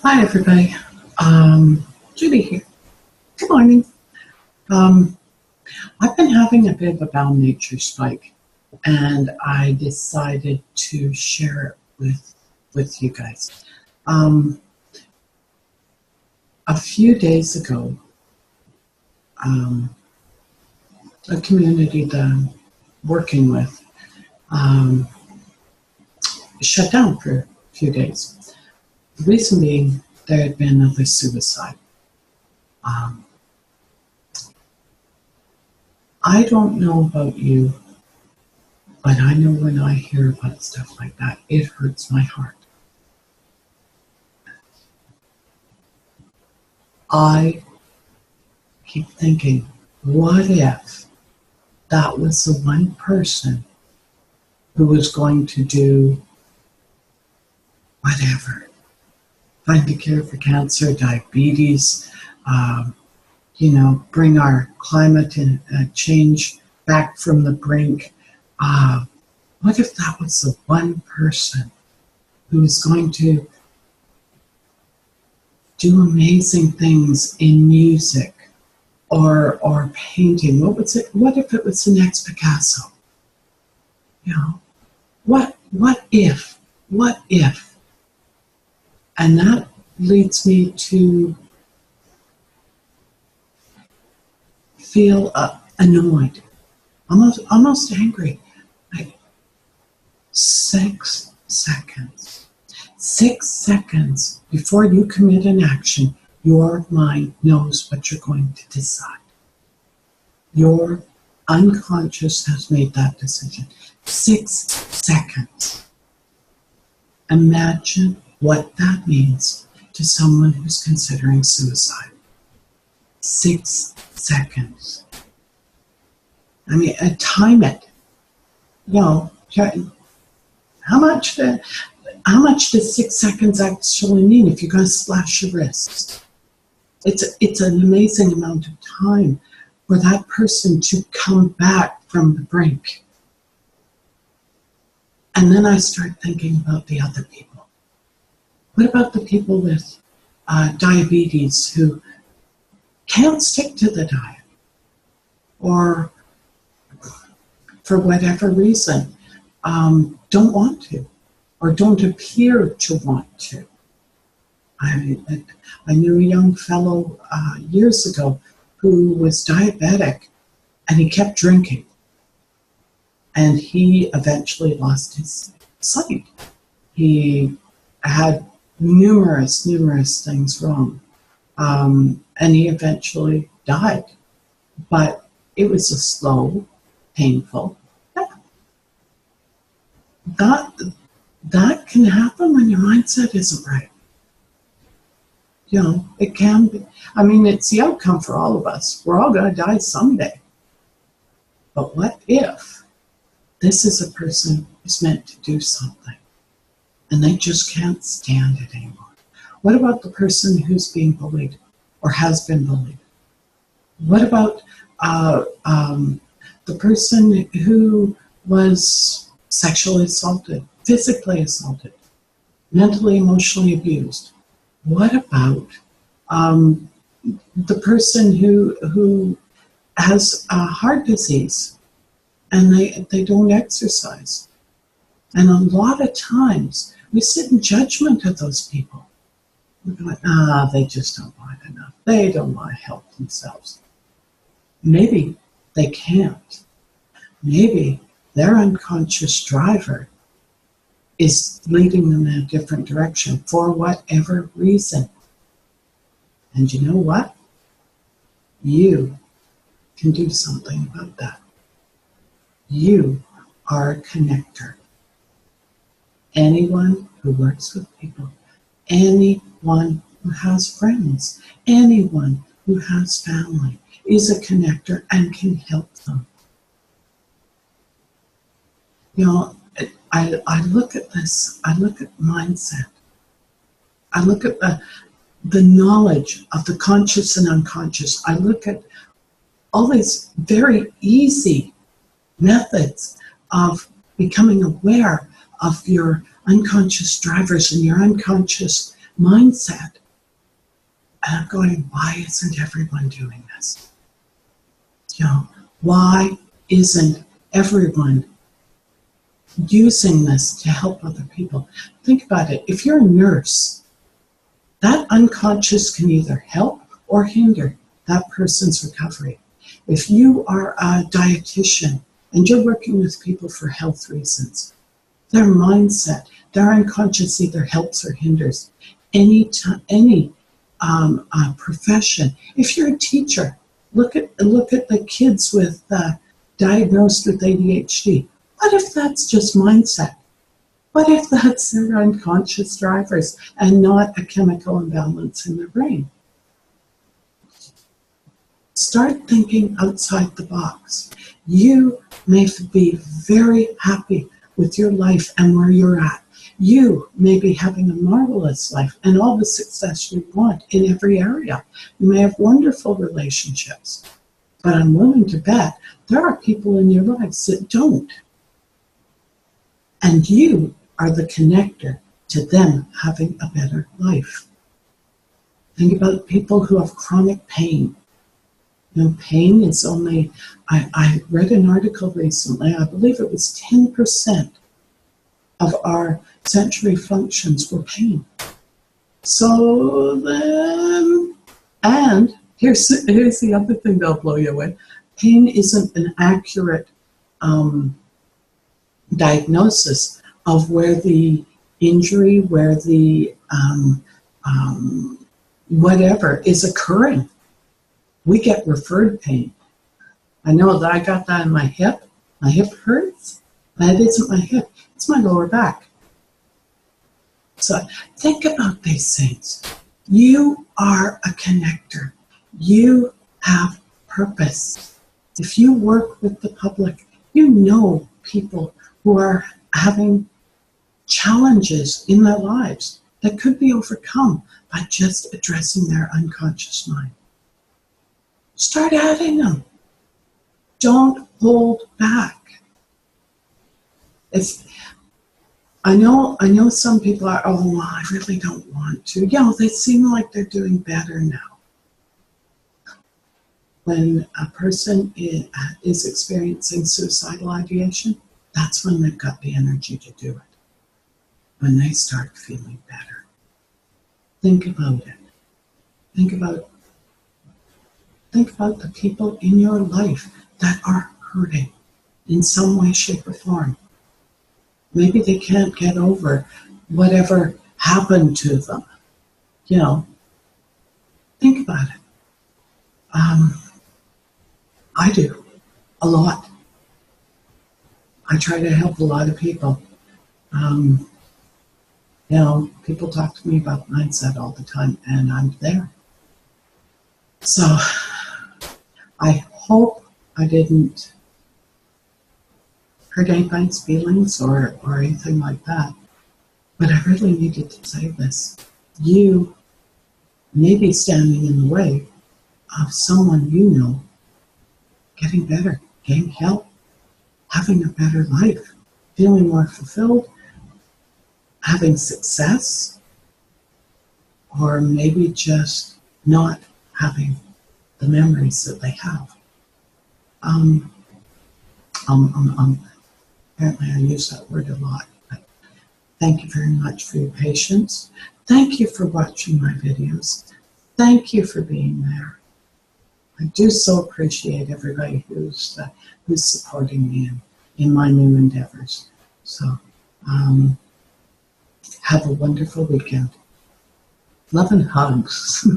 Hi, everybody. Judy here. Good morning. Um, I've been having a bit of a bowel nature spike, and I decided to share it with you guys. Um, a few days ago, um, a community that I'm working with um, shut down for a few days. The reason being, there had been another suicide. Um, I don't know about you, but I know when I hear about stuff like that, it hurts my heart. I keep thinking, what if that was the one person who was going to do whatever? Find a cure for cancer, diabetes, um, bring our climate and change back from the brink. What if that was the one person who was going to do amazing things in music or painting? What if it was the next Picasso? You know, what if? What if? And that leads me to feel annoyed, almost angry. Like 6 seconds. 6 seconds before you commit an action, your mind knows what you're going to decide. Your unconscious has made that decision. 6 seconds. Imagine what that means to someone who's considering suicide. 6 seconds. I mean, time it. You know, how much does 6 seconds actually mean if you're going to slash your wrist? It's an amazing amount of time for that person to come back from the brink. And then I start thinking about the other people. What about the people with diabetes who can't stick to the diet, or for whatever reason don't want to, or don't appear to want to? I knew a young fellow years ago who was diabetic, and he kept drinking, and he eventually lost his sight. He had numerous things wrong, and he eventually died. But it was a slow, painful death. That can happen when your mindset isn't right. You know, it can be. I mean, it's the outcome for all of us. We're all going to die someday. But what if this is a person who's meant to do something and they just can't stand it anymore? What about the person who's being bullied or has been bullied? What about the person who was sexually assaulted, physically assaulted, mentally, emotionally abused? What about the person who has heart disease and they don't exercise? And a lot of times we sit in judgment of those people. We're going, they just don't want enough. They don't want to help themselves. Maybe they can't. Maybe their unconscious driver is leading them in a different direction for whatever reason. And you know what? You can do something about that. You are a connector. Anyone who works with people, anyone who has friends, anyone who has family is a connector and can help them. You know, I look at this, I look at mindset, I look at the knowledge of the conscious and unconscious. I look at all these very easy methods of becoming aware of your unconscious drivers and your unconscious mindset. And I'm going, why isn't everyone doing this? You know, why isn't everyone using this to help other people? Think about it. If you're a nurse, that unconscious can either help or hinder that person's recovery. If you are a dietitian and you're working with people for health reasons, their mindset, their unconscious either helps or hinders any profession. If you're a teacher, look at the kids with diagnosed with ADHD. What if that's just mindset? What if that's their unconscious drivers and not a chemical imbalance in their brain? Start thinking outside the box. You may be very happy with your life and where you're at. You may be having a marvelous life and all the success you want in every area. You may have wonderful relationships. But I'm willing to bet there are people in your lives that don't. And you are the connector to them having a better life. Think about people who have chronic pain. You know, pain is only, I read an article recently, I believe it was 10% of our sensory functions were pain. So then, and here's the other thing that'll blow you away. Pain isn't an accurate diagnosis of where the injury, where the whatever is occurring. We get referred pain. I know that I got that in my hip. My hip hurts. That isn't my hip. It's my lower back. So think about these things. You are a connector. You have purpose. If you work with the public, you know people who are having challenges in their lives that could be overcome by just addressing their unconscious mind. Start adding them. Don't hold back. I know some people are, oh, well, I really don't want to. Yeah, they seem like they're doing better now. When a person is experiencing suicidal ideation, that's when they've got the energy to do it. When they start feeling better. Think about it. Think about the people in your life that are hurting in some way, shape, or form. Maybe they can't get over whatever happened to them. You know, think about it. I do a lot. I try to help a lot of people. You know, people talk to me about mindset all the time, and I'm there. So I hope I didn't hurt anybody's feelings or anything like that. But I really needed to say this. You may be standing in the way of someone you know getting better, getting help, having a better life, feeling more fulfilled, having success, or maybe just not having the memories that they have. Apparently I use that word a lot. But thank you very much for your patience. Thank you for watching my videos. Thank you for being there. I do so appreciate everybody who's supporting me in my new endeavors. So have a wonderful weekend. Love and hugs.